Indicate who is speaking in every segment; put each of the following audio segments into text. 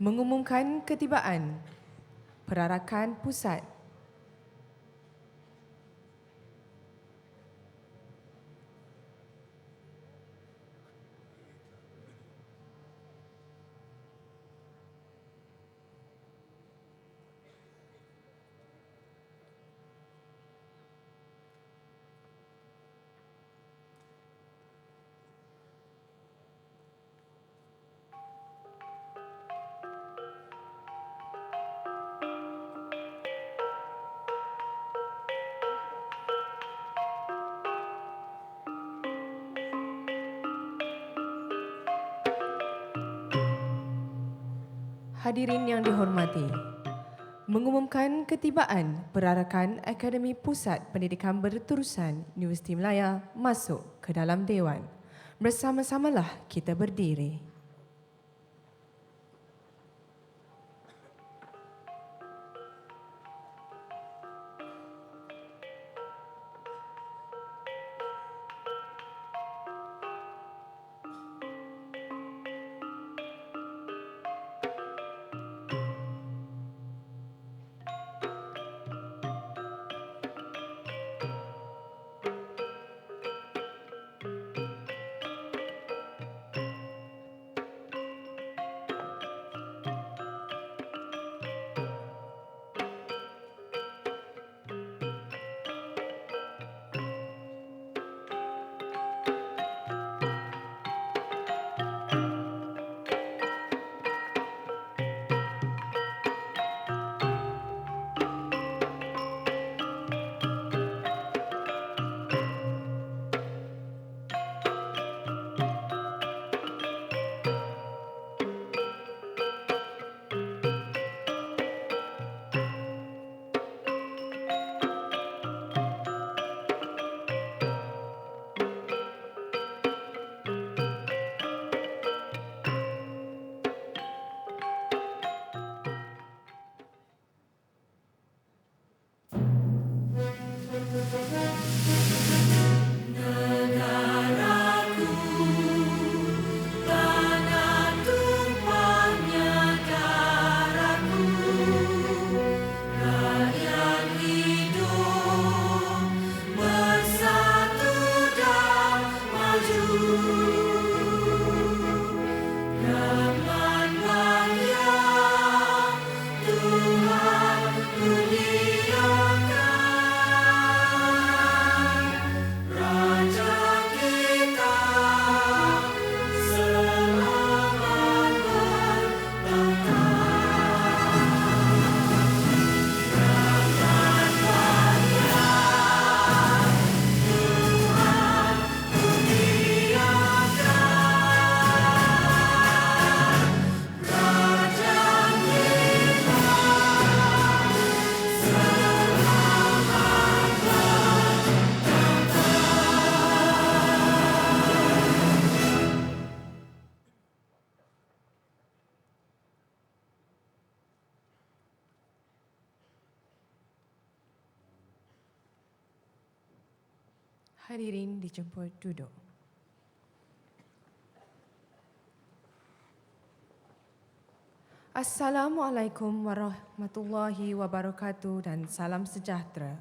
Speaker 1: Mengumumkan ketibaan perarakan pusat. Hadirin yang dihormati, mengumumkan ketibaan perarakan Akademi Pusat Pendidikan Berterusan Universiti Malaya masuk ke dalam Dewan. Bersama-samalah kita berdiri. Hadirin dijemput duduk. Assalamualaikum warahmatullahi wabarakatuh dan salam sejahtera.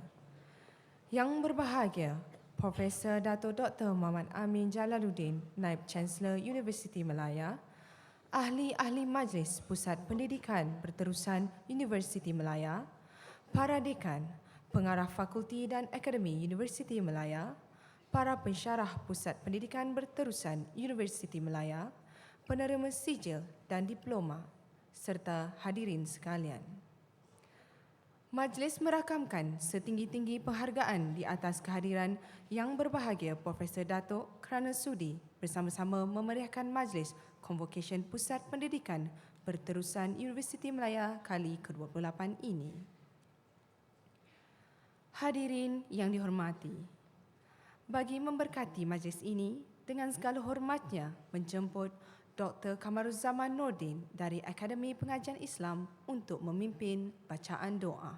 Speaker 1: Yang berbahagia, Profesor Dato' Dr. Muhammad Amin Jalaluddin, Naib Chancellor Universiti Malaya, ahli-ahli Majlis Pusat Pendidikan Berterusan Universiti Malaya, para dekan, pengarah fakulti dan akademi Universiti Malaya, para pensyarah Pusat Pendidikan Berterusan Universiti Malaya, penerima sijil dan diploma, serta hadirin sekalian. Majlis merakamkan setinggi-tinggi penghargaan di atas kehadiran yang berbahagia Profesor Dato' kerana sudi bersama-sama memeriahkan Majlis Convocation Pusat Pendidikan Berterusan Universiti Malaya kali ke-28 ini. Hadirin yang dihormati, bagi memberkati majlis ini, dengan segala hormatnya menjemput Dr. Kamaruzzaman Nordin dari Akademi Pengajian Islam untuk memimpin bacaan doa.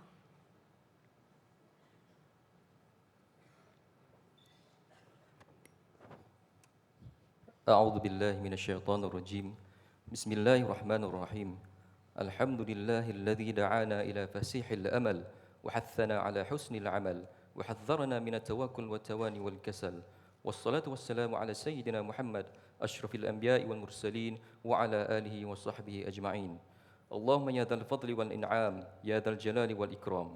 Speaker 2: A'udzu billahi minasyaitonir rajim. Bismillahirrahmanirrahim. الحمد لله الذي دعانا إلى فسيح الأمل وحثنا على حسن العمل وحذرنا من التواكل والتواني والكسل والصلاة والسلام على سيدنا محمد أشرف الأنبياء والمرسلين وعلى آله وصحبه أجمعين. اللهم يا ذا الفضل والإنعام يا ذا الجلال والإكرام.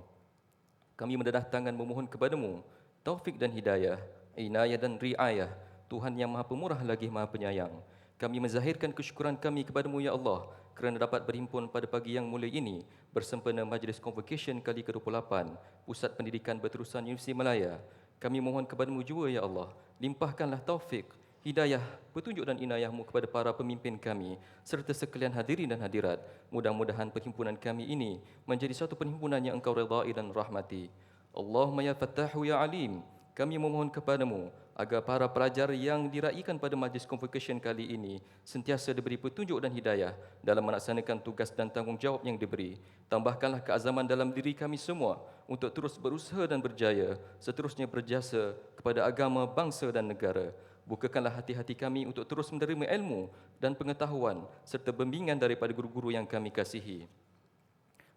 Speaker 2: Kami mendadah tangan memohon kepadamu taufik dan hidayah, inayah dan riayah, Tuhan yang Maha Pemurah lagi Maha Penyayang. Kami menzahirkan kesyukuran kami kepadamu ya Allah kerana dapat berhimpun pada pagi yang mulia ini bersempena Majlis Convocation kali ke-28 Pusat Pendidikan Berterusan Universiti Malaya. Kami mohon kepadamu jua ya Allah, limpahkanlah taufik, hidayah, petunjuk dan inayahmu kepada para pemimpin kami serta sekalian hadirin dan hadirat. Mudah-mudahan perhimpunan kami ini menjadi satu perhimpunan yang engkau redai dan rahmati. Allahumma ya Fattahu ya Alim, kami memohon kepadamu agar para pelajar yang diraikan pada majlis convocation kali ini sentiasa diberi petunjuk dan hidayah dalam melaksanakan tugas dan tanggungjawab yang diberi. Tambahkanlah keazaman dalam diri kami semua untuk terus berusaha dan berjaya, seterusnya berjasa kepada agama, bangsa dan negara. Bukakanlah hati-hati kami untuk terus menerima ilmu dan pengetahuan serta bimbingan daripada guru-guru yang kami kasihi.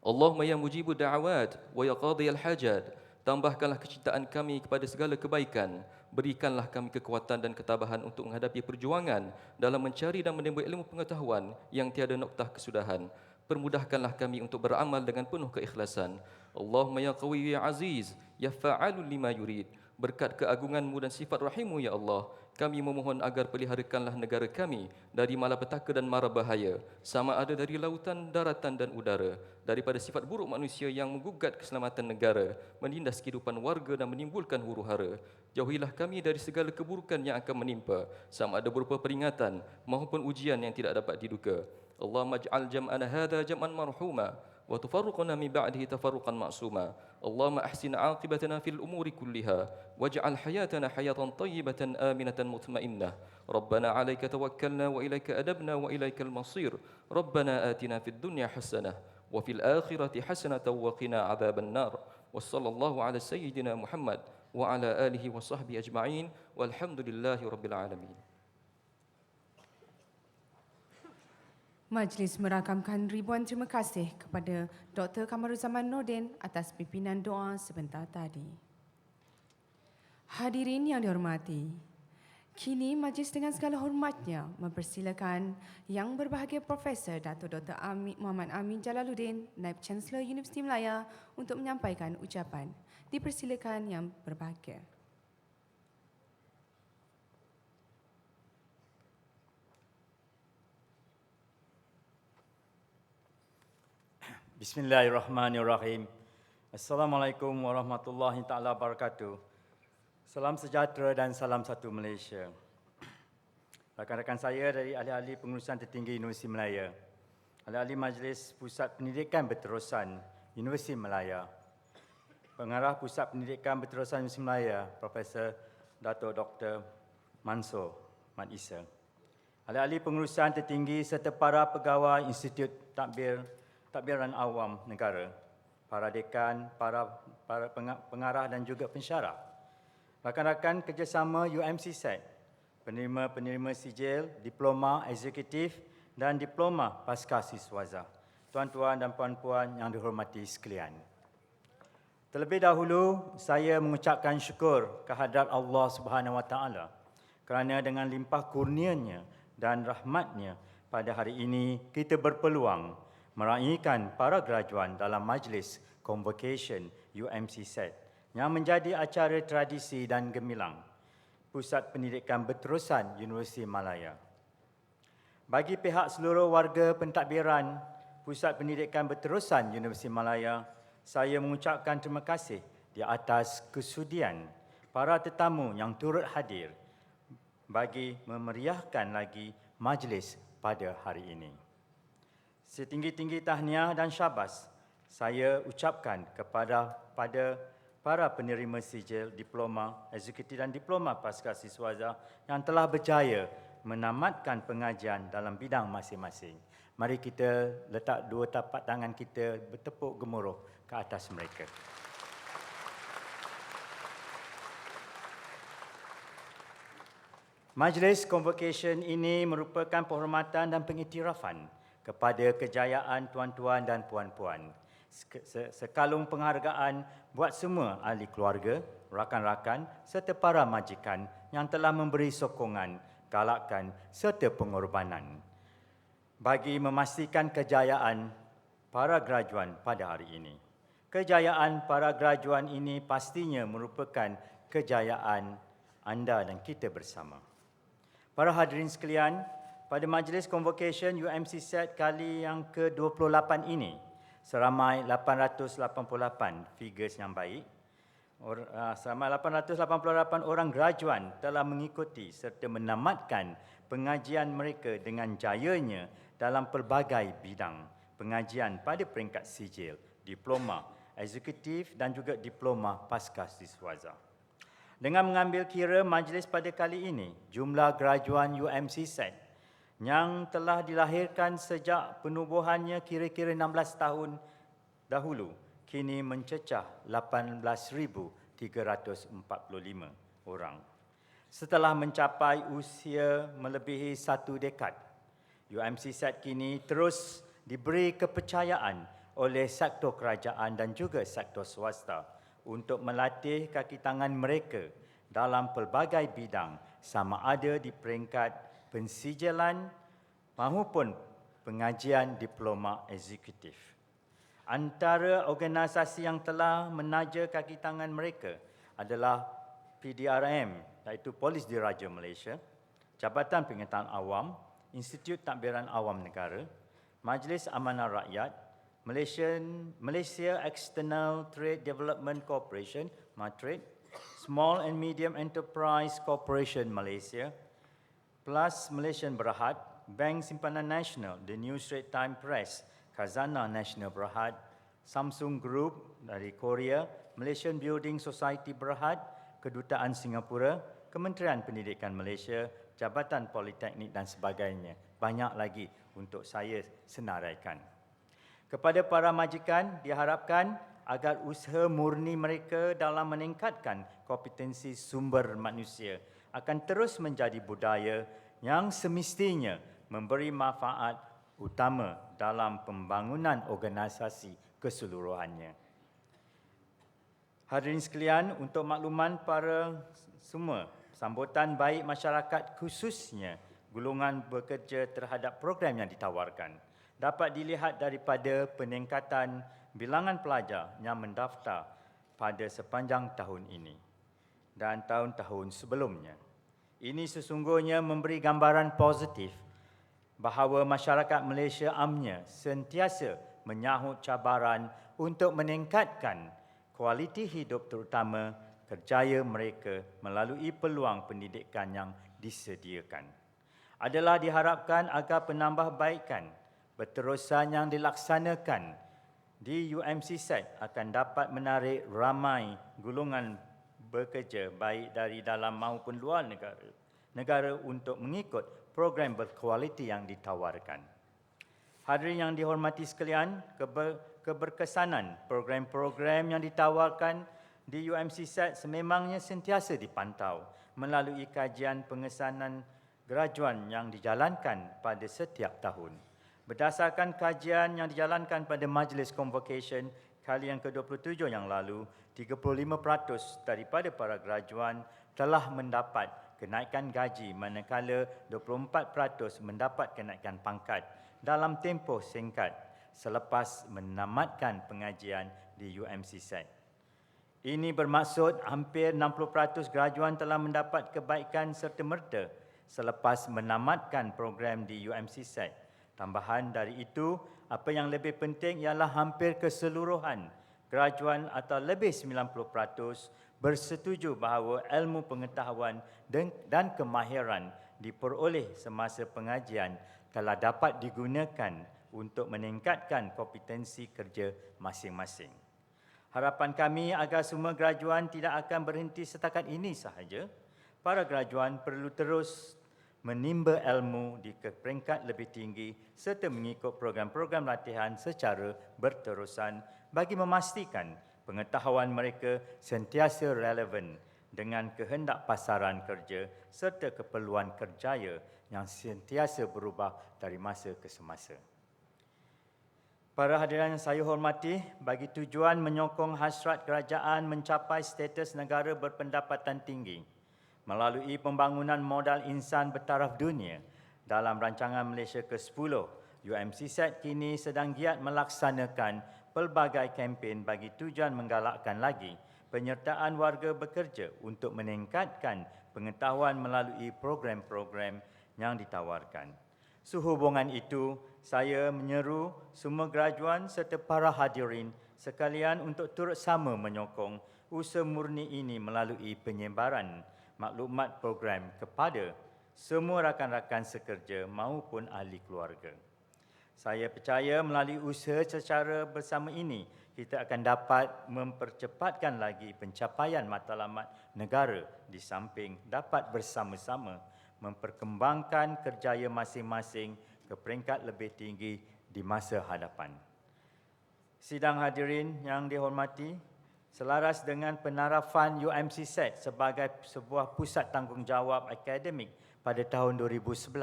Speaker 2: Allahumma ya mujibu da'awat wa ya qadiyal hajat, tambahkanlah kecintaan kami kepada segala kebaikan. Berikanlah kami kekuatan dan ketabahan untuk menghadapi perjuangan dalam mencari dan menimba ilmu pengetahuan yang tiada noktah kesudahan. Permudahkanlah kami untuk beramal dengan penuh keikhlasan. Allahumma ya qawi ya aziz, ya fa'alul lima yurid. Berkat keagungan-Mu dan sifat rahim-Mu ya Allah, kami memohon agar peliharakanlah negara kami dari malapetaka dan mara bahaya, sama ada dari lautan, daratan dan udara, daripada sifat buruk manusia yang menggugat keselamatan negara, menindas kehidupan warga dan menimbulkan huru-hara. Jauhilah kami dari segala keburukan yang akan menimpa, sama ada berupa peringatan maupun ujian yang tidak dapat diduga. Allahumma ij'al jam'ana hadha jam'an marhuma wa tufarruqana min ba'dihi tafarruqan ma'suma. Allahumma ahsin 'aqibatana fil umuri kulliha waj'al hayatana hayatan tayyibatan aminatan mutmainnah. Rabbana 'alaika tawakkalna wa ilaika adabna wa ilaikal masir. Rabbana atina fid dunya hasanah wa fil akhirati hasanatan wa qina 'adzaban nar. Wassallallahu 'ala sayyidina Muhammad wa 'ala alihi wa sahbihi ajma'in walhamdulillahi rabbil alamin.
Speaker 1: Majlis merakamkan ribuan terima kasih kepada Dr. Kamaruzaman Nordin atas pimpinan doa sebentar tadi. Hadirin yang dihormati, kini majlis dengan segala hormatnya mempersilakan Yang Berbahagia Profesor Dato' Dr. Muhammad Amin Jalaluddin, Naib Chancellor Universiti Malaya untuk menyampaikan ucapan. Dipersilakan Yang Berbahagia.
Speaker 3: Bismillahirrahmanirrahim. Assalamualaikum warahmatullahi taala wabarakatuh. Salam sejahtera dan salam satu Malaysia. Rakan-rakan saya dari ahli-ahli pengurusan tertinggi Universiti Malaya, ahli-ahli Majlis Pusat Pendidikan Berterusan Universiti Malaya, Pengarah Pusat Pendidikan Berterusan Universiti Malaya, Profesor Dato' Dr. Mansur Mat Isa, ahli-ahli pengurusan tertinggi serta para pegawai Institut Tadbiran Awam Negara, para dekan, para pengarah dan juga pensyarah, rakan-rakan kerjasama UMC-SET, penerima-penerima sijil, diploma eksekutif dan diploma pasca siswaza, tuan-tuan dan puan-puan yang dihormati sekalian. Terlebih dahulu, saya mengucapkan syukur kehadrat Allah Subhanahu Wa Taala kerana dengan limpah kurnianya dan rahmatnya pada hari ini kita berpeluang meraihkan para graduan dalam Majlis Convocation UMC-SET yang menjadi acara tradisi dan gemilang Pusat Pendidikan Berterusan Universiti Malaya. Bagi pihak seluruh warga pentadbiran Pusat Pendidikan Berterusan Universiti Malaya, saya mengucapkan terima kasih di atas kesudian para tetamu yang turut hadir bagi memeriahkan lagi majlis pada hari ini. Setinggi-tinggi tahniah dan syabas saya ucapkan kepada para penerima sijil diploma eksekutif dan diploma pasca siswaza yang telah berjaya menamatkan pengajian dalam bidang masing-masing. Mari kita letak dua tapak tangan kita bertepuk gemuruh ke atas mereka. Majlis Convocation ini merupakan penghormatan dan pengiktirafan kepada kejayaan tuan-tuan dan puan-puan. Sekalung penghargaan buat semua ahli keluarga, rakan-rakan serta para majikan yang telah memberi sokongan, galakan serta pengorbanan bagi memastikan kejayaan para graduan pada hari ini. Kejayaan para graduan ini pastinya merupakan kejayaan anda dan kita bersama. Para hadirin sekalian, pada majlis convocation UMC Set kali yang ke-28 ini, seramai 888 figures yang baik, seramai 888 orang graduan telah mengikuti serta menamatkan pengajian mereka dengan jayanya dalam pelbagai bidang pengajian pada peringkat sijil, diploma, eksekutif dan juga diploma pascasiswaza. Dengan mengambil kira majlis pada kali ini, jumlah graduan UMC Set yang telah dilahirkan sejak penubuhannya kira-kira 16 tahun dahulu, kini mencecah 18,345 orang. Setelah mencapai usia melebihi 1 dekad, UMC Set kini terus diberi kepercayaan oleh sektor kerajaan dan juga sektor swasta untuk melatih kaki tangan mereka dalam pelbagai bidang, sama ada di peringkat pensijilan maupun pengajian diploma eksekutif. Antara organisasi yang telah menaja kaki tangan mereka adalah PDRM, iaitu Polis Diraja Malaysia, Jabatan Pengetahuan Awam, Institut Tadbiran Awam Negara, Majlis Amanah Rakyat, Malaysia External Trade Development Corporation, MATRADE, Small and Medium Enterprise Corporation Malaysia, Plus Malaysian Berhad, Bank Simpanan Nasional, The New Straits Times Press, Khazanah Nasional Berhad, Samsung Group dari Korea, Malaysian Building Society Berhad, Kedutaan Singapura, Kementerian Pendidikan Malaysia, Jabatan Politeknik dan sebagainya. Banyak lagi untuk saya senaraikan. Kepada para majikan, diharapkan agar usaha murni mereka dalam meningkatkan kompetensi sumber manusia akan terus menjadi budaya yang semestinya memberi manfaat utama dalam pembangunan organisasi keseluruhannya. Hadirin sekalian, untuk makluman para semua, sambutan baik masyarakat khususnya golongan bekerja terhadap program yang ditawarkan dapat dilihat daripada peningkatan bilangan pelajar yang mendaftar pada sepanjang tahun ini dan tahun-tahun sebelumnya. Ini sesungguhnya memberi gambaran positif bahawa masyarakat Malaysia amnya sentiasa menyahut cabaran untuk meningkatkan kualiti hidup terutama kerjaya mereka melalui peluang pendidikan yang disediakan. Adalah diharapkan agar penambahbaikan berterusan yang dilaksanakan di UMC Set akan dapat menarik ramai golongan bekerja baik dari dalam maupun luar negara untuk mengikut program berkualiti yang ditawarkan. Hadirin yang dihormati sekalian, keberkesanan program-program yang ditawarkan di UMC Set sememangnya sentiasa dipantau melalui kajian pengesanan graduan yang dijalankan pada setiap tahun. Berdasarkan kajian yang dijalankan pada Majlis Convocation kali yang ke-27 yang lalu, 35% daripada para graduan telah mendapat kenaikan gaji manakala 24% mendapat kenaikan pangkat dalam tempoh singkat selepas menamatkan pengajian di UMC Set. Ini bermaksud hampir 60% graduan telah mendapat kebaikan serta-merta selepas menamatkan program di UMC Set. Tambahan dari itu, apa yang lebih penting ialah hampir keseluruhan graduan atau lebih 90% bersetuju bahawa ilmu pengetahuan dan kemahiran diperoleh semasa pengajian telah dapat digunakan untuk meningkatkan kompetensi kerja masing-masing. Harapan kami agar semua graduan tidak akan berhenti setakat ini sahaja. Para graduan perlu terus menimba ilmu di peringkat lebih tinggi serta mengikut program-program latihan secara berterusan bagi memastikan pengetahuan mereka sentiasa relevan dengan kehendak pasaran kerja serta keperluan kerjaya yang sentiasa berubah dari masa ke semasa. Para hadirin yang saya hormati, bagi tujuan menyokong hasrat kerajaan mencapai status negara berpendapatan tinggi melalui pembangunan modal insan bertaraf dunia dalam rancangan Malaysia ke-10, UMCSAT kini sedang giat melaksanakan pelbagai kempen bagi tujuan menggalakkan lagi penyertaan warga bekerja untuk meningkatkan pengetahuan melalui program-program yang ditawarkan. Sehubungan itu, saya menyeru semua graduan serta para hadirin sekalian untuk turut sama menyokong usaha murni ini melalui penyebaran maklumat program kepada semua rakan-rakan sekerja maupun ahli keluarga. Saya percaya melalui usaha secara bersama ini, kita akan dapat mempercepatkan lagi pencapaian matlamat negara di samping dapat bersama-sama memperkembangkan kerjaya masing-masing ke peringkat lebih tinggi di masa hadapan. Sidang hadirin yang dihormati, selaras dengan penarafan UMCSAT sebagai sebuah pusat tanggungjawab akademik pada tahun 2011,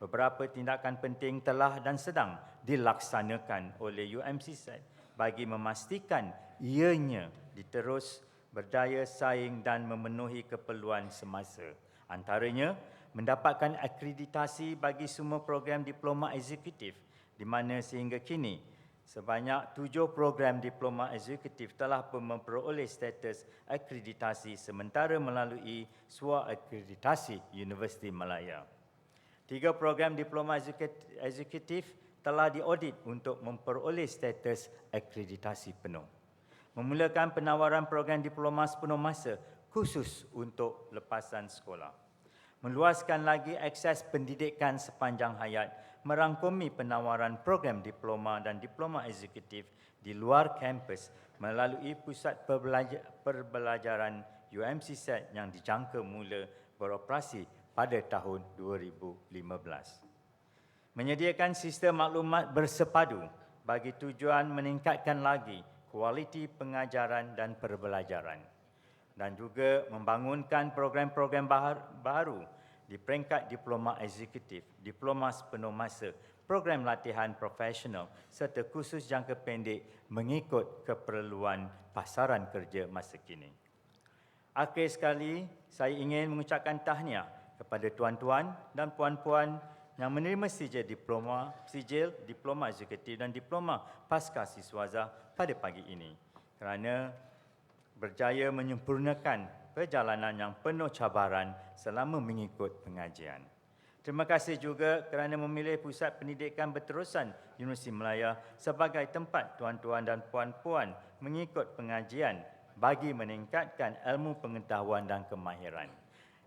Speaker 3: beberapa tindakan penting telah dan sedang dilaksanakan oleh UMCSAT bagi memastikan ianya diterus berdaya saing dan memenuhi keperluan semasa. Antaranya, mendapatkan akreditasi bagi semua program diploma eksekutif di mana sehingga kini sebanyak 7 program diploma eksekutif telah pun memperoleh status akreditasi sementara melalui SUA akreditasi Universiti Malaya. 3 program diploma eksekutif telah diaudit untuk memperoleh status akreditasi penuh. Memulakan penawaran program diploma sepenuh masa khusus untuk lepasan sekolah. Meluaskan lagi akses pendidikan sepanjang hayat, merangkumi penawaran program diploma dan diploma eksekutif di luar kampus melalui pusat perbelajaran UMCSAT yang dijangka mula beroperasi pada tahun 2015. Menyediakan sistem maklumat bersepadu bagi tujuan meningkatkan lagi kualiti pengajaran dan perbelajaran dan juga membangunkan program-program baru di peringkat diploma eksekutif, diploma sepenuh masa, program latihan profesional serta kursus jangka pendek mengikut keperluan pasaran kerja masa kini. Akhir sekali, saya ingin mengucapkan tahniah kepada tuan-tuan dan puan-puan yang menerima sijil diploma eksekutif dan diploma pasca siswaza pada pagi ini kerana berjaya menyempurnakan perjalanan yang penuh cabaran selama mengikut pengajian. Terima kasih juga kerana memilih Pusat Pendidikan Berterusan Universiti Malaya sebagai tempat tuan-tuan dan puan-puan mengikut pengajian bagi meningkatkan ilmu pengetahuan dan kemahiran.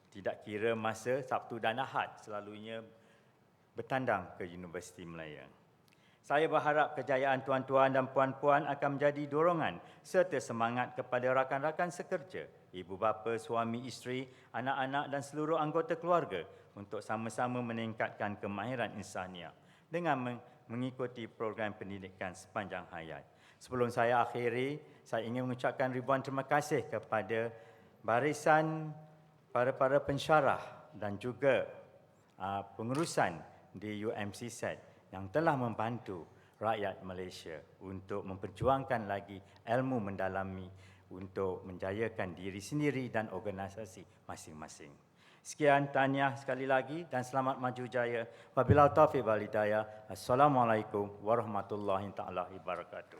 Speaker 3: Tidak kira masa Sabtu dan Ahad selalunya bertandang ke Universiti Malaya. Saya berharap kejayaan tuan-tuan dan puan-puan akan menjadi dorongan serta semangat kepada rakan-rakan sekerja, ibu bapa, suami, isteri, anak-anak dan seluruh anggota keluarga untuk sama-sama meningkatkan kemahiran insaniah dengan mengikuti program pendidikan sepanjang hayat. Sebelum saya akhiri, saya ingin mengucapkan ribuan terima kasih kepada barisan para pensyarah dan juga pengurusan di UMCSAT yang telah membantu rakyat Malaysia untuk memperjuangkan lagi ilmu mendalami untuk menjayakan diri sendiri dan organisasi masing-masing. Sekian, tahniah sekali lagi dan selamat maju jaya. Wabillahi taufiq wal hidayah. Assalamualaikum warahmatullahi taala wabarakatuh.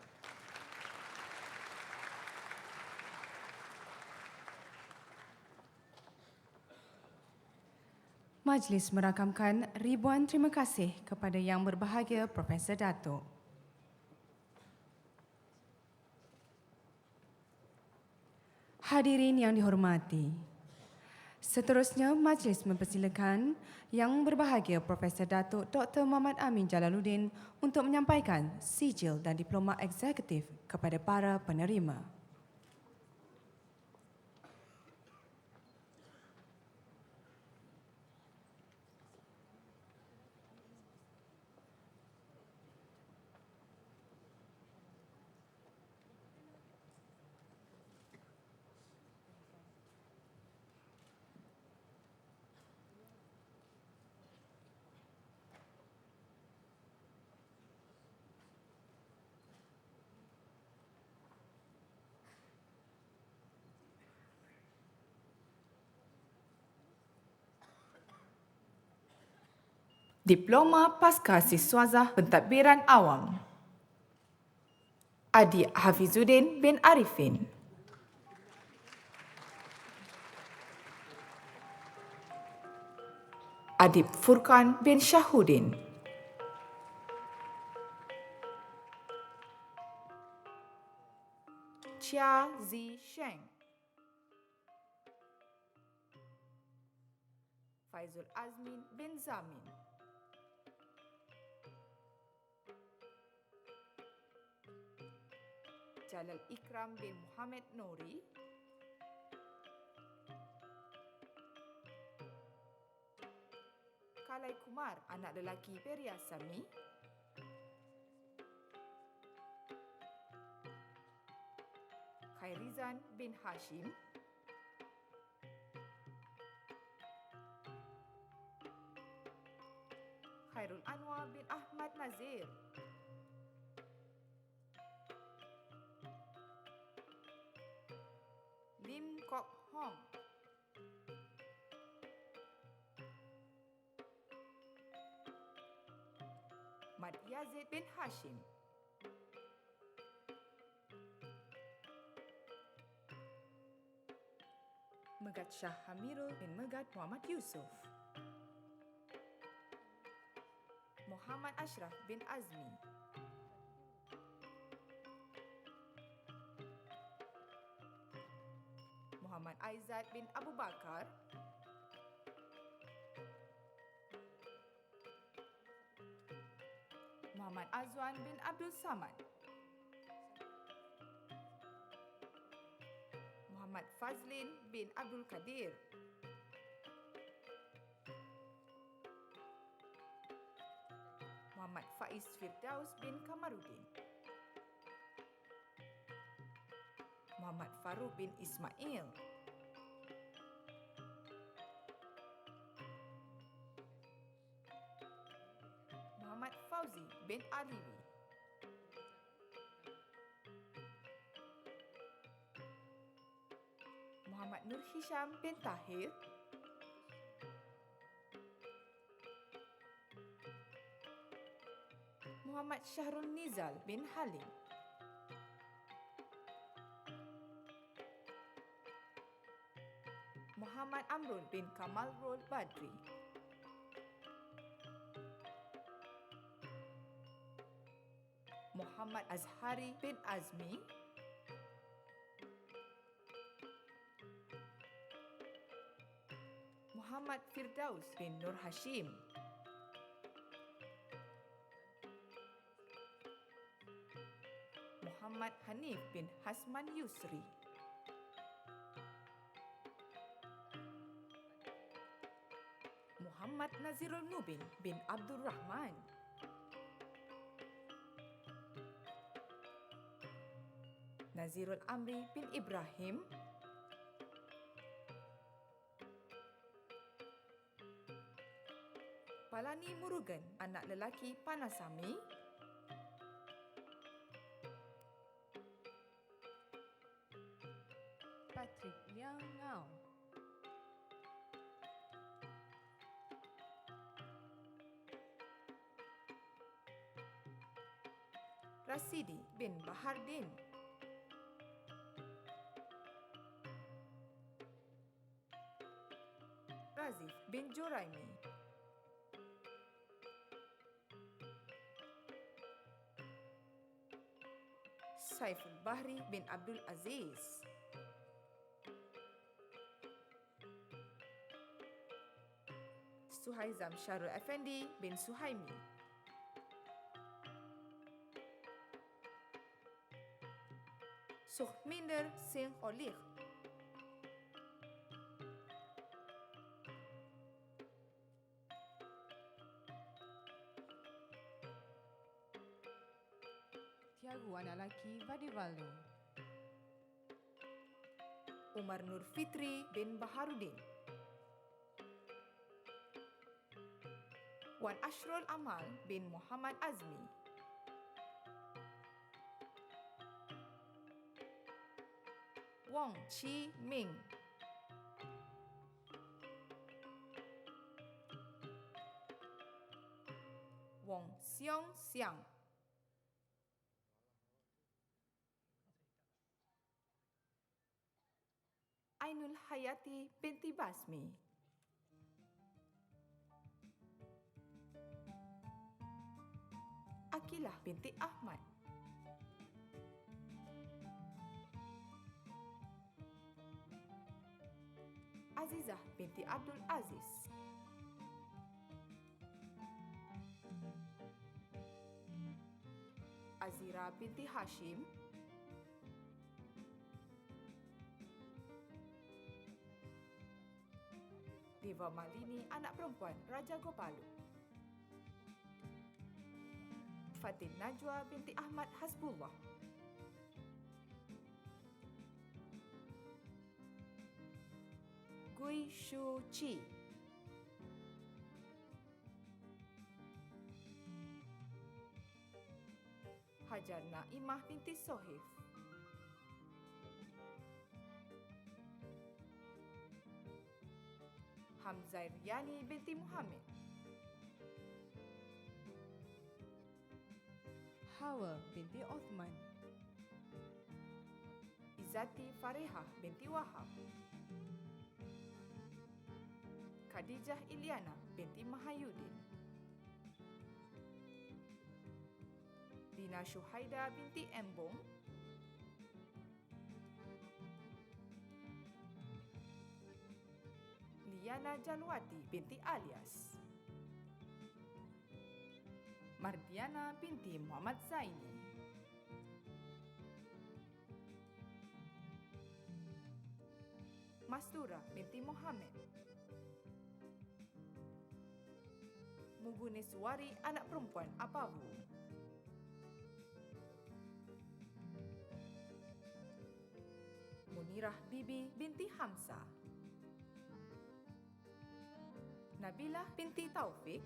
Speaker 1: Majlis merakamkan ribuan terima kasih kepada Yang Berbahagia Profesor Dato'. Hadirin yang dihormati, seterusnya majlis mempersilakan Yang Berbahagia Profesor Dato' Dr. Muhammad Amin Jalaluddin untuk menyampaikan sijil dan diploma eksekutif kepada para penerima.
Speaker 4: Diploma Pasca Siswazah Pentadbiran Awam. Adi Hafizuddin bin Arifin. Adib Furkan bin Syahuddin. Chia Zi Sheng. Faizul Azmin bin Zamin. Jalal Ikram bin Muhammad Nori. Kalai Kumar, anak lelaki Periasami. Khairizan bin Hashim. Khairul Anwar bin Ahmad Nazir. Lim Kok Hong. Mat Yazid bin Hashim. Megat Shah Hamirul bin Megat Muhammad Yusof. Muhammad Ashraf bin Azmi. Muhammad Aizat bin Abu Bakar. Muhammad Azwan bin Abdul Samad. Muhammad Fazlin bin Abdul Qadir. Muhammad Faiz Firdaus bin Kamaruddin. Muhammad Faruq bin Ismail. Muhammad Fauzi bin Aliwi. Muhammad Nur Hisham bin Tahir. Muhammad Syahrul Nizal bin Halim. Muhammad Amrul bin Kamal Rol Badri. Muhammad Azhari bin Azmi. Muhammad Firdaus bin Nur Hashim. Muhammad Hanif bin Hasman Yusri. Muhammad Nazirul Mubin bin Abdul Rahman. Nazirul Amri bin Ibrahim. Palani Murugan, anak lelaki Panasami.
Speaker 1: Patrick Liang Ngau. Rasidi bin Bahardin. Razif bin Juraimi. Saiful Bahri bin Abdul Aziz. Suhaizam Syarul Effendi bin Suhaimi. Sukhminder Singh Olikh. Tiago, anak lelaki Vadivaldo.
Speaker 4: Umar Nur Fitri bin Baharudin. Wan Ashrul Amal bin Muhammad Azmi. Wong Chi Ming. Wong Siong Siang. Ainul Hayati binti Basmi. Akilah binti Ahmad. Azizah binti Abdul Aziz. Azira binti Hashim. Diva Malini anak perempuan Raja Gopalu. Fatin Najwa binti Ahmad Hasbullah. Gui Shu Chi. Hajar Naimah binti Sohif. Hamzairyani binti Muhammad.
Speaker 1: Hawa binti Othman.
Speaker 4: Izzati Farehah binti Wahab. Khadijah Ilyana binti Mahayudin. Dina Syuhaida binti Embong. Liana Jalwati binti Alias. Mardiana binti Muhammad Zaini. Mastura binti Muhammad. Muguneswari anak perempuan Apawu. Munirah Bibi binti Hamzah. Nabilah binti Taufik.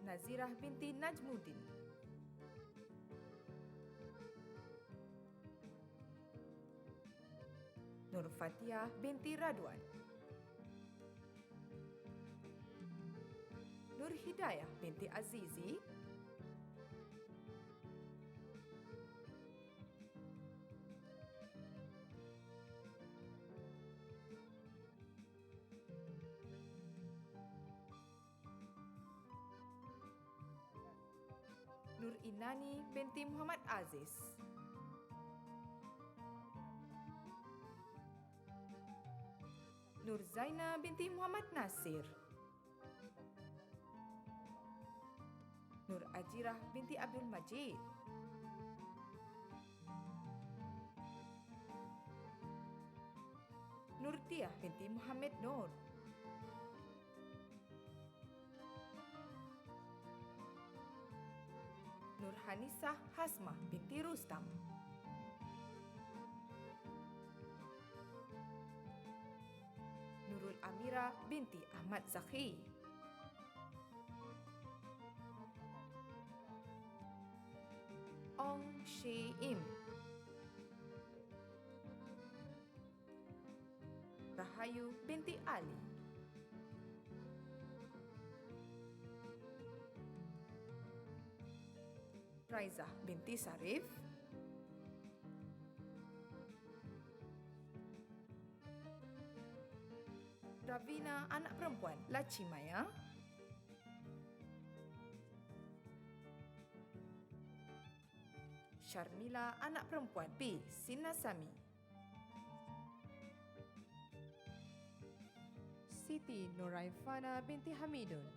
Speaker 4: Nazirah binti Najmuddin. Nur Fatihah binti Radwan. Nur Hidayah binti Azizi. Nur Inani binti Muhammad Aziz. Nur Zaina binti Muhammad Nasir. Nur Ajirah binti Abdul Majid. Nur Tiah binti Muhammad Nur. Nur Hanisah Hasmah binti Rustam. Nurul Amira binti Ahmad Zakhi. Ong Shi Im. Rahayu binti Ali. Raizah binti Sarif. Ravina anak perempuan Lachimaya. Sharmila anak perempuan P. Sinasami.
Speaker 1: Siti Nuraifana binti Hamidun.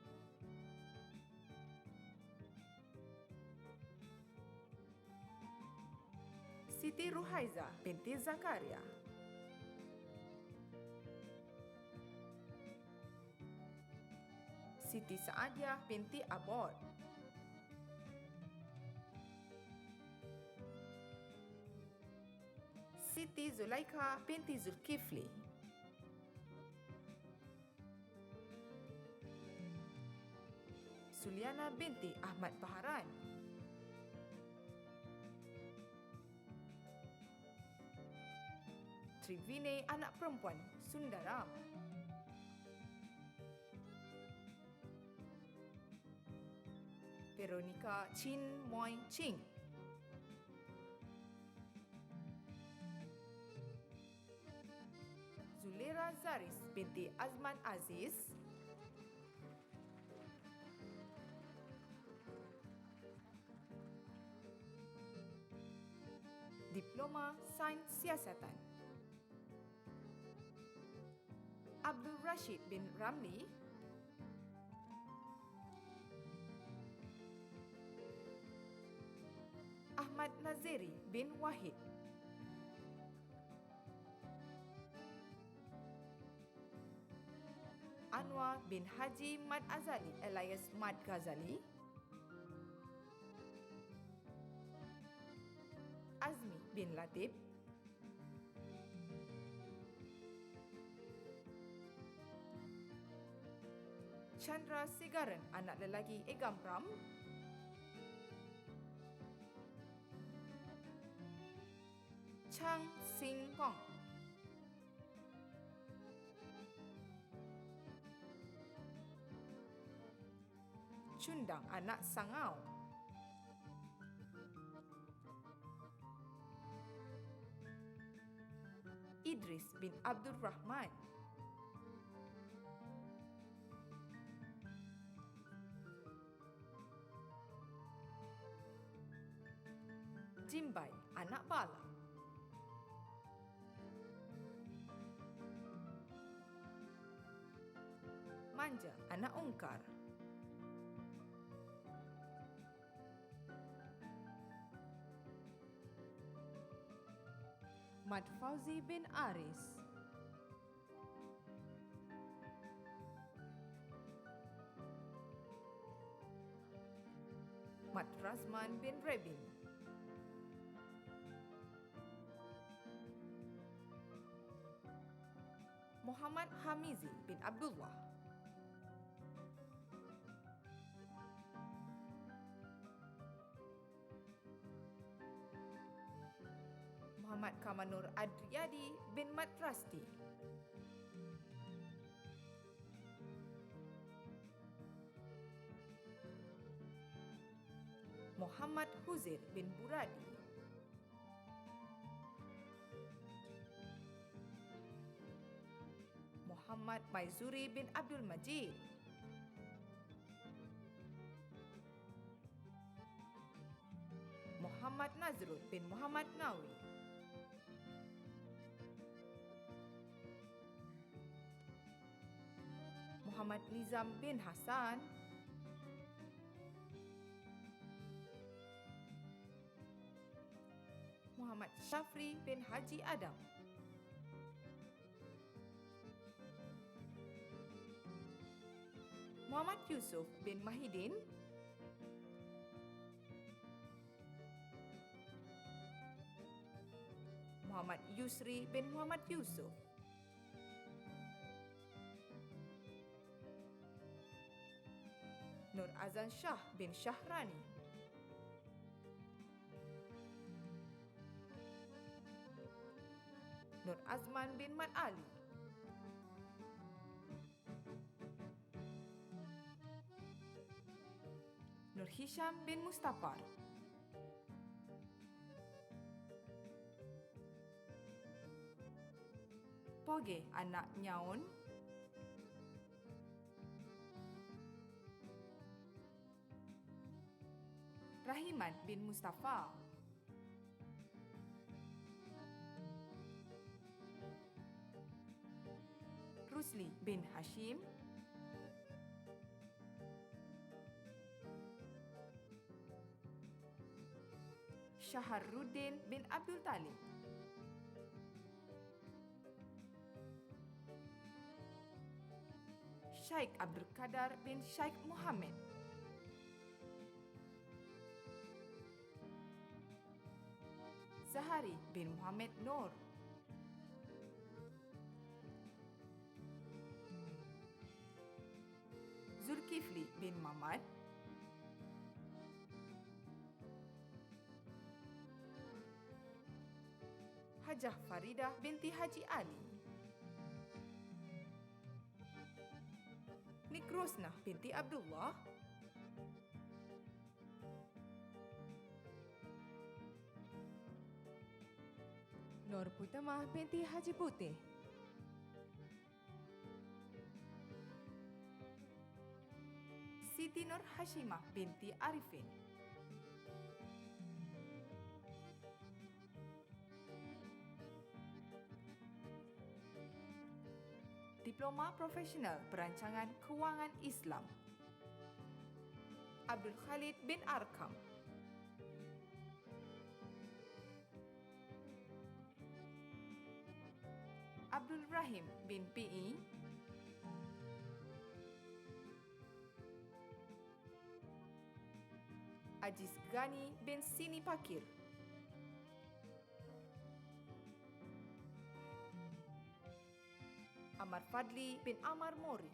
Speaker 4: Siti Ruhaiza binti Zakaria. Siti Saadiah binti Abod. Siti Zulaikha binti Zulkifli. Suliana binti Ahmad Baharan. Trivine anak perempuan Sundaram. Veronica Chin Moy Ching. Zulera Zaris binti Azman Aziz. Diploma Sains Siasatan. Abdul Rashid bin Ramli. Ahmad Naziri bin Wahid. Anwar bin Haji Mad Azali alias Mad Ghazali. Azmi bin Latif. Chandra Sigaran, anak lelaki Egam Pram. Chang Sing Kong. Cundang, anak Sangau. Idris bin Abdul Rahman. Jimbai, anak Bala. Manja, anak Ungkar.
Speaker 1: Mat Fauzi bin Aris.
Speaker 4: Mat Razman bin Rebin. Muhammad Hamizi bin Abdullah. Muhammad Kamanur Adriyadi bin Mat Rasti. Muhammad Huzair bin Buradi. Muhammad Maizuri bin Abdul Majid. Muhammad Nazrul bin Muhammad Nawi. Muhammad Nizam bin Hasan. Muhammad Syafri bin Haji Adam. Muhammad Yusuf bin Mahidin. Muhammad Yusri bin Muhammad Yusuf. Nur Azan Shah bin Syahrani. Nur Azman bin Mat Ali. Nur Hisham bin Mustafar. Poge, anak Nyaon. Rahiman bin Mustafa. Rusli bin Hashim. Syaharuddin bin Abdul Talib. Syekh Abdul Qadar bin Syekh Muhammad. Zahari bin Muhammad Nur. Zulkifli bin Mamad. Hajah Faridah binti Haji Ali. Nik Rosnah binti Abdullah.
Speaker 1: Nur Putemah binti Haji Putih.
Speaker 4: Siti Nur Hashimah binti Arifin. Diploma Profesional Perancangan Kewangan Islam Abdul Khalid bin Arkam. Abdul Rahim bin PE. Aziz Ghani bin Sini Pakir. Amar Fadli bin Amar Mori.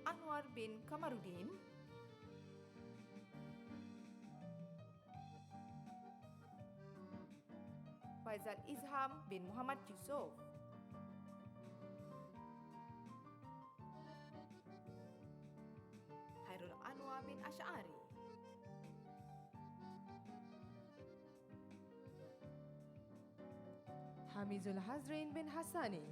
Speaker 4: Anwar bin Kamarudin. Faizal Izham bin Muhammad Yusof. Hairul Anwar bin Ash'ari.
Speaker 1: Hamizul Hazrin bin Hassani.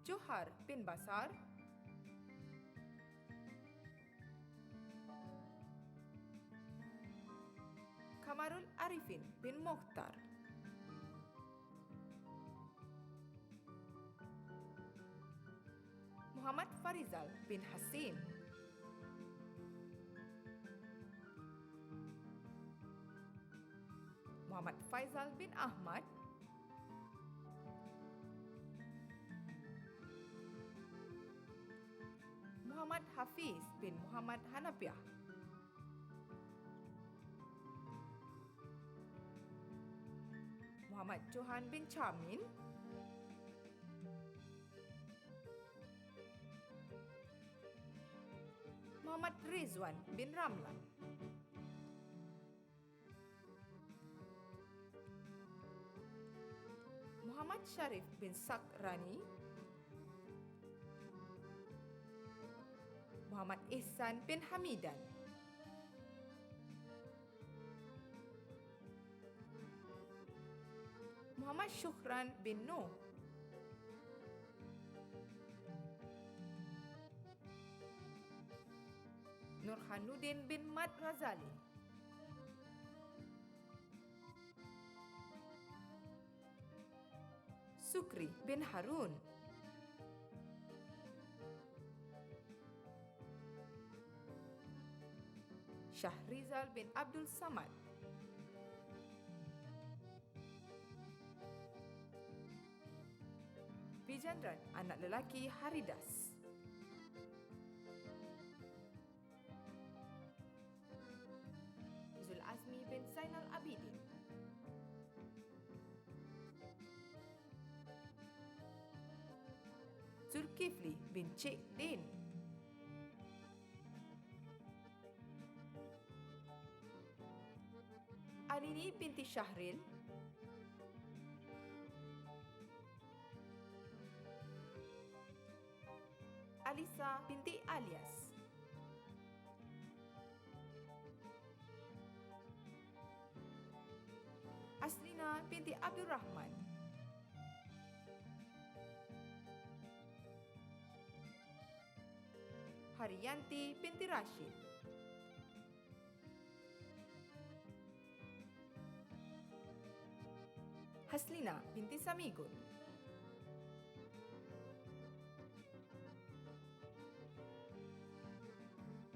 Speaker 4: Johar bin Basar. Kamarul Arifin bin Mokhtar. Muhammad Farizal bin Hasim. Muhammad Faizal bin Ahmad. Muhammad Hafiz bin Muhammad Hanafiah. Muhammad Johan bin Chamin. Muhammad Rizwan bin Ramlan. Muhammad Sharif bin Sakrani. Muhammad Ihsan bin Hamidan. Muhammad Syukran bin Nuh. Nurhanuddin bin Mat Razali. Sukri bin Harun. Syahrizal bin Abdul Samad. Vijandran, anak lelaki Haridas. Zul Azmi bin Zainal Abidin. Zulkifli bin Cik Din. Alini binti Syahril. Alisa binti Alias. Aslina binti Abdul Rahman. Haryanti binti Rashid. Haslina binti Samigun.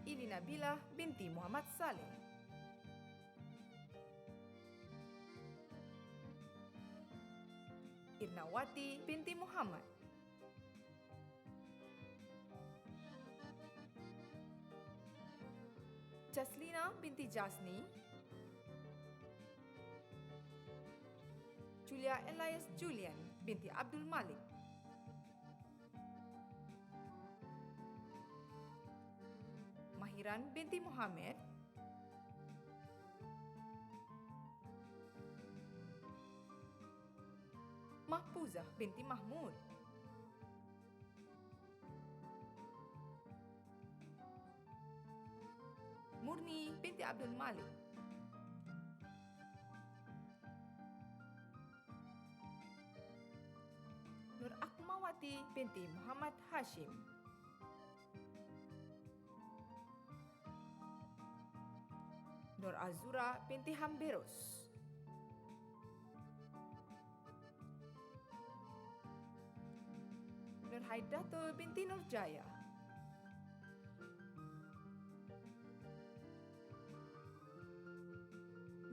Speaker 4: Ili Nabilah binti Muhammad Saleh. Irnawati binti Muhammad. Jaslina binti Jasni. Julia Elias Julian binti Abdul Malik. Mahiran binti Muhammad. Mahfuzah binti Mahmud. binti Abdul Malik. Nur Akmawati binti Muhammad Hashim. Nur Azura binti Hamberus. Nur Haidatul binti Nurjaya.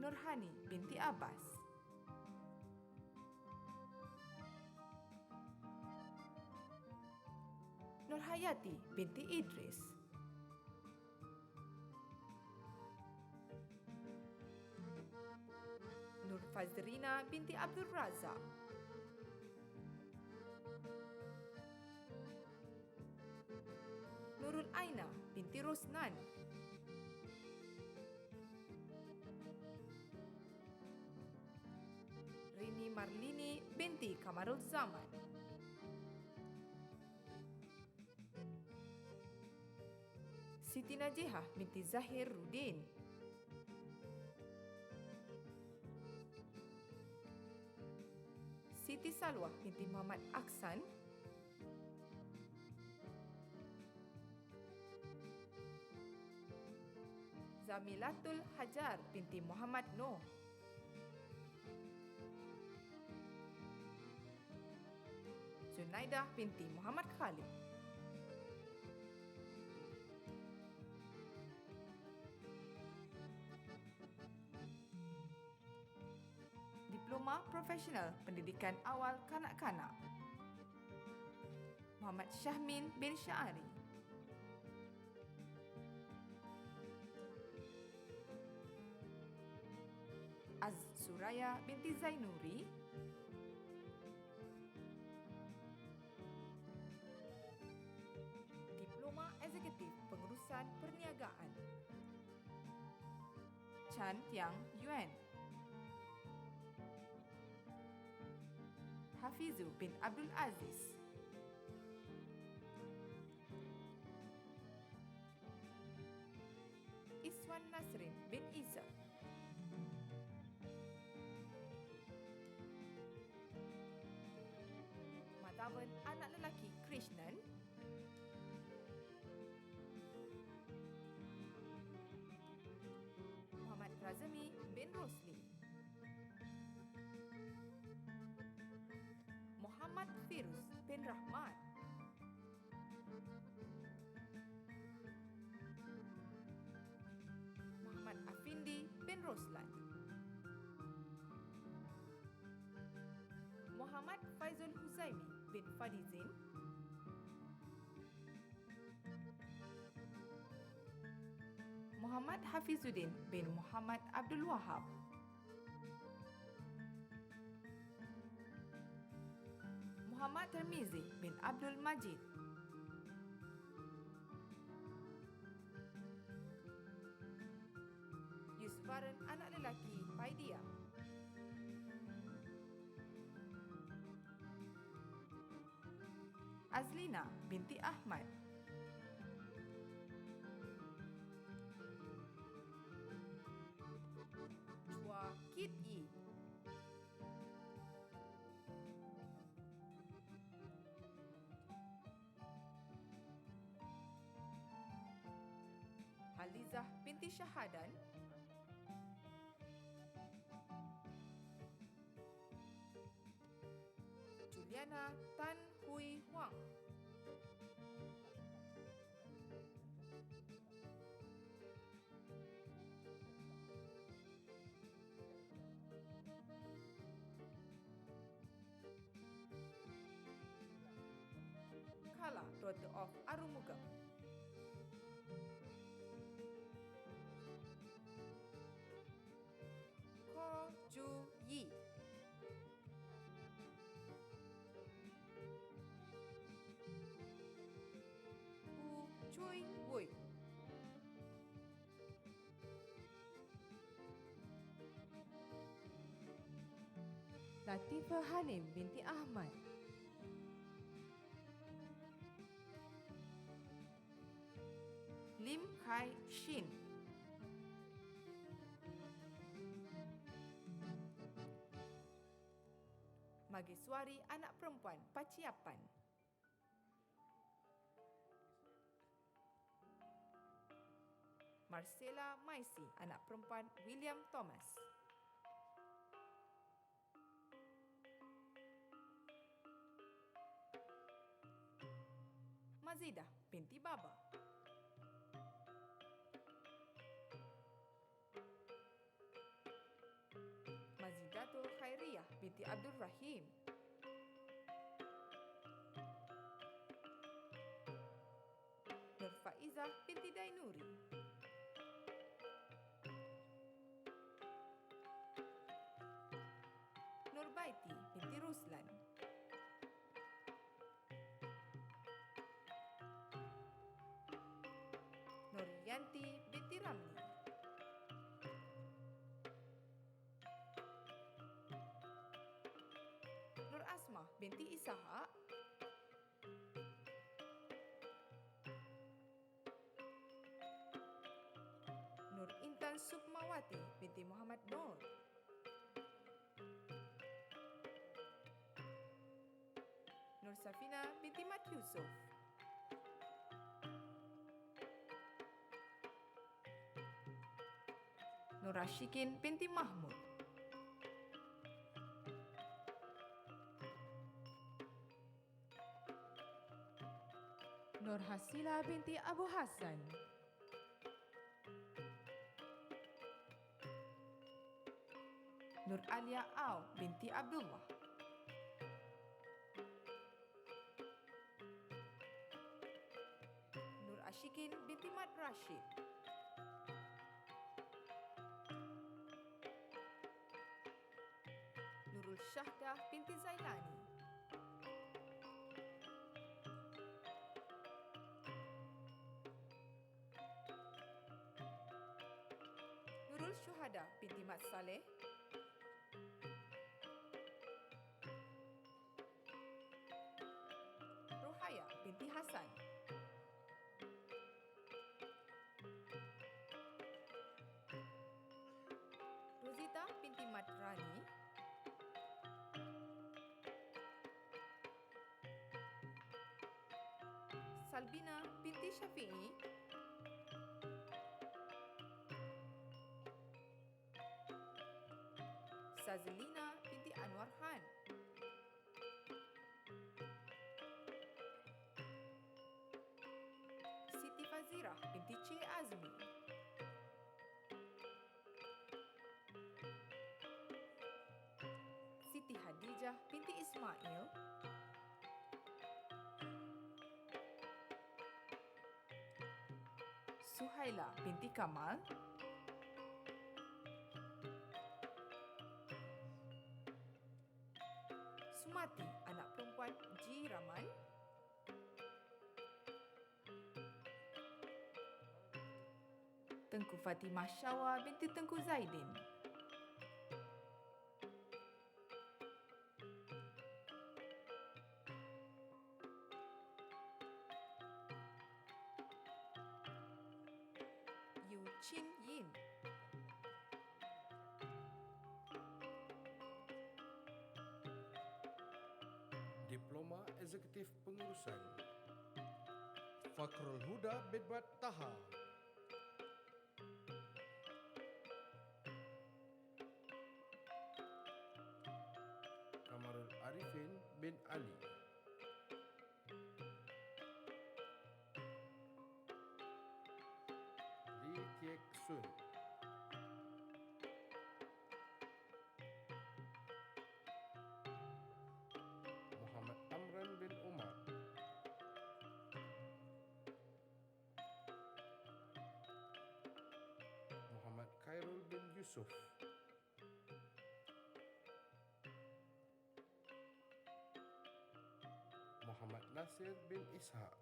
Speaker 4: Nurhani binti Abbas. Nurhayati binti Idris. Nur Fazrina binti Abdul Razak. Nurul Aina binti Rosnan. Rini Marlini binti Kamarul Zaman. Siti Najihah binti Zahir Rudin. Siti Salwa binti Muhammad Aksan. Zamilatul Hajar binti Muhammad Noh. Junaidah binti Muhammad Khalid. Diploma Profesional Pendidikan Awal Kanak-Kanak Muhammad Syahmin bin Syari. Az Suraya binti Zainuri. Diploma Eksekutif Pengurusan Perniagaan Chan Tiang Yuan. Hafizu bin Abdul Aziz. Iswan Nasrin bin Isa. Matavan anak lelaki Krishnan. Muhammad Razami bin Rosli. Muhammad Firuz bin Rahmat. Muhammad Afindi bin Roslan. Muhammad Faizul Huzaimi bin Fadizin. Muhammad Hafizuddin bin Muhammad Abdul Wahab. Muhammad Termizi bin Abdul Majid. Yusfaran anak lelaki Paidia. Azlina binti Ahmad. Chua Kit Yi. Halizah binti Syahadan. Juliana Tan Hui Huang. Kala, daughter of Arumugam. Ko Ju Yi. Hu Chui Wui. Latifah Hanim binti Ahmad. Lim Kai Shin. Mageswari anak perempuan Paciapan. Marcella Maisi anak perempuan William Thomas. Mazidah binti Baba. Mazidatul Khairiyah binti Abdul Rahim. Nur Faizah binti Dainuri. Nurbaiti binti Ruslan. Nurianti binti Ramli. Nur Asmah binti Ishaq. Nur Intan Sukmawati binti Muhammad Nur. Nur Safina binti Mat Yusof. Nur Rashikin binti Mahmud.
Speaker 1: Nur Hasila binti Abu Hassan.
Speaker 4: Nur Alia Au binti Abdullah. Nur Ashikin binti Mat Rashid. Nurul Syahdah binti Zailani. Nurul Syuhada binti Mat Saleh. Rohaya binti Hasan. Rosita binti Mat Rani. Salbina binti Syafi'i. Sazlina binti Anwar Khan. Siti Fazirah binti Cik Azmi. Siti Hadijah binti Ismail. Suhaila binti Kamal. Sumati anak perempuan Ji Rahman. Tengku Fatimah Syawa binti Tengku Zaidin. Yu Chin Yin.
Speaker 5: Diploma Eksekutif Pengurusan Fakrul Huda bin Mat Taha. Kamarul Arifin bin Ali. Lee Kiek Sun. Muhammad Amran bin Umar. Muhammad Khairul bin Yusuf. Muhammad Nasir bin Ishaq.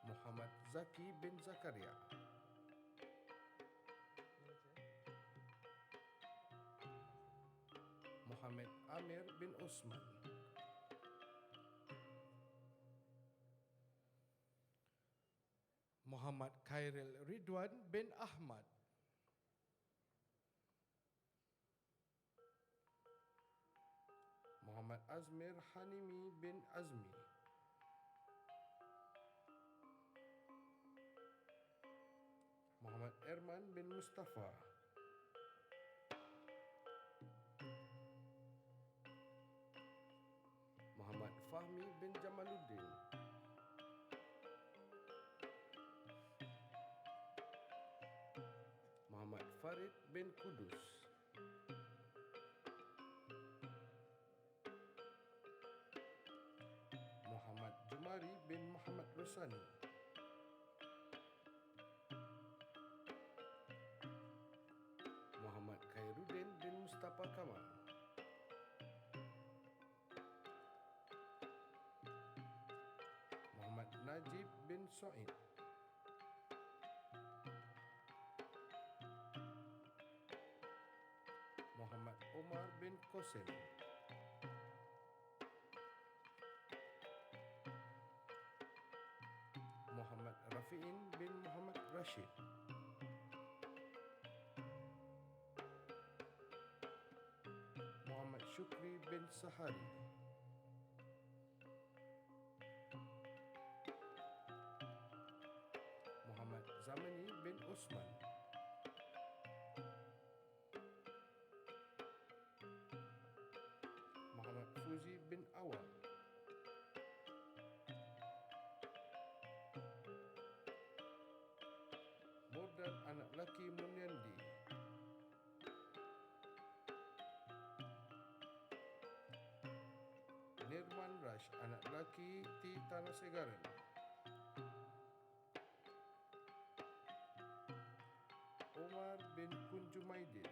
Speaker 5: Muhammad Zaki bin Zakaria. Muhammad Amir bin Osman. Muhammad Khairil Ridwan bin Ahmad. Muhammad Azmir Hanimi bin Azmi. Muhammad Erman bin Mustafa. Muhammad Fahmi bin Jamaluddin. Muhammad Farid bin Kudus. Muhammad Jumari bin Muhammad Rosani. Muhammad Khairuddin bin Mustafa Kamal. Muhammad Najib bin Soid. Muhammad Omar bin Kosen. Muhammad Rafi'in bin Muhammad Rashid. Muhammad Shukri bin Sahari. Muhammad Zamani bin Osman. Muhammad Fuzi bin Awam. Mordad anak laki Munyandi. Nirman Rash anak laki Ti Tanah Segaran. Omar bin Kunjumaidin.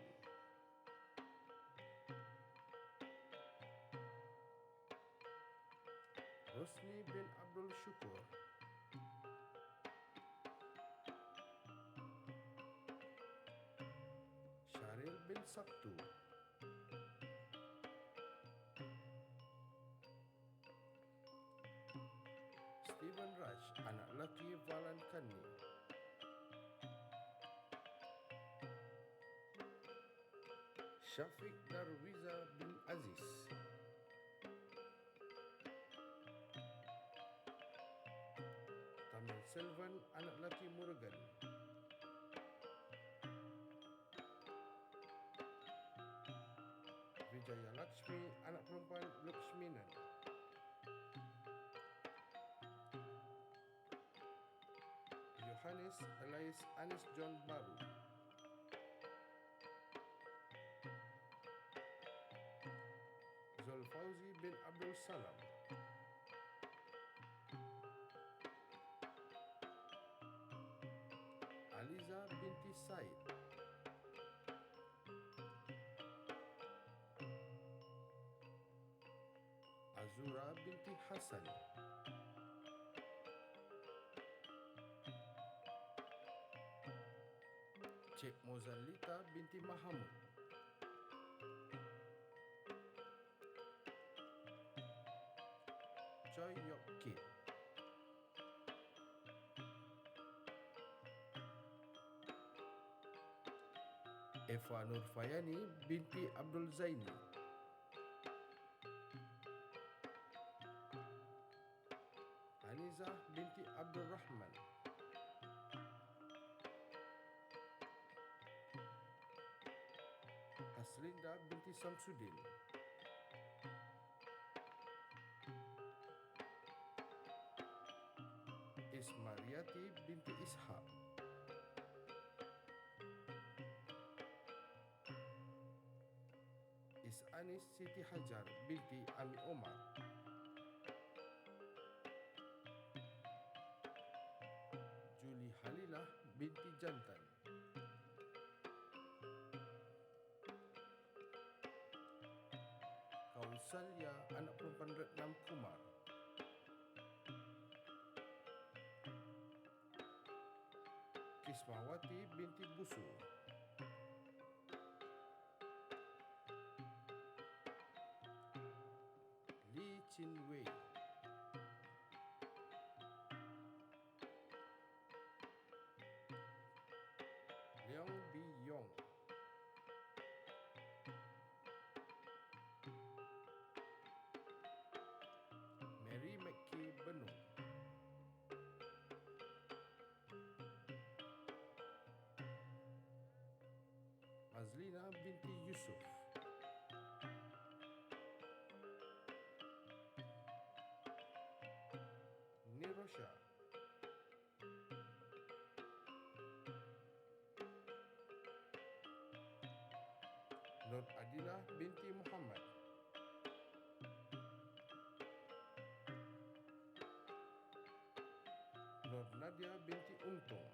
Speaker 5: Rosni bin Abdul Syukur. Syaril bin Sabtu. Steven Raj, anak laki Valan Kani. Syafiq Darwiza bin Aziz. Tamil Selvan, anak laki Murugan. Vijaya Lakshmi, anak perempuan Lakshminan. Yohanes Elias Anis John Baru. Zulfauzi bin Abdul Salam. Aliza binti Said. Azura binti Hasan. Cik Mozalita binti Mahamud. Choi Yok Kip. Eva Nurfayani binti Abdul Zaini. Anizah binti Abdul Rahman. Haslinda binti Samsudin. Ismariati binti Ishaq. Isanis Siti Hajar binti Ami Omar. Juli Halilah binti Jantan. Kausalya anak perempuan Retnam Kumar. Kismawati binti Busu. Lee Chin Wei. Leong Bi Yong. Nordina binti Yusuf. Nirosha. Nur Adilah binti Muhammad. Nur Nadia binti Untung.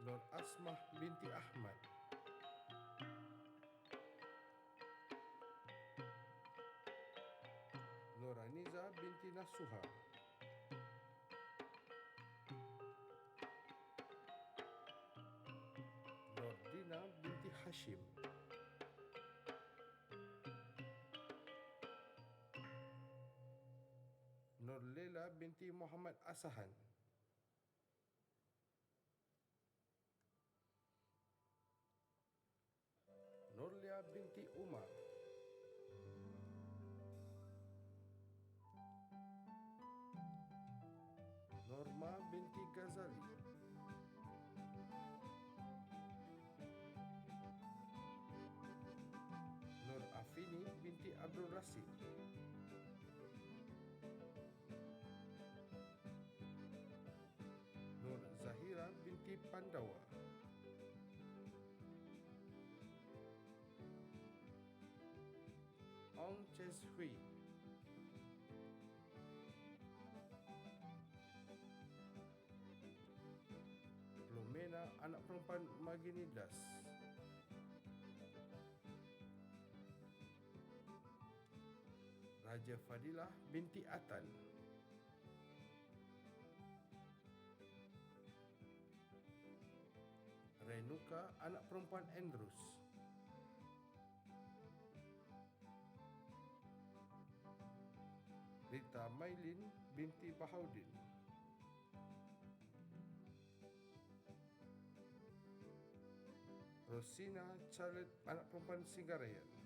Speaker 5: Nur Asmah binti Ahmad. Nur Aniza binti Nasuha. Nur Dina binti Hashim. Nur Lela binti Muhammad Asahan. Nurlia binti Umar. Norma binti Ghazali. Nur Afini binti Abdul Rasid. Nur Zahira binti Pandawa. Ong Ches Hui. Lumena anak perempuan Maginidas. Raja Fadilah binti Atan. Renuka anak perempuan Andrews. Rita Mailin binti Bahaudin. Rosina Charlotte anak perempuan Singgarayan.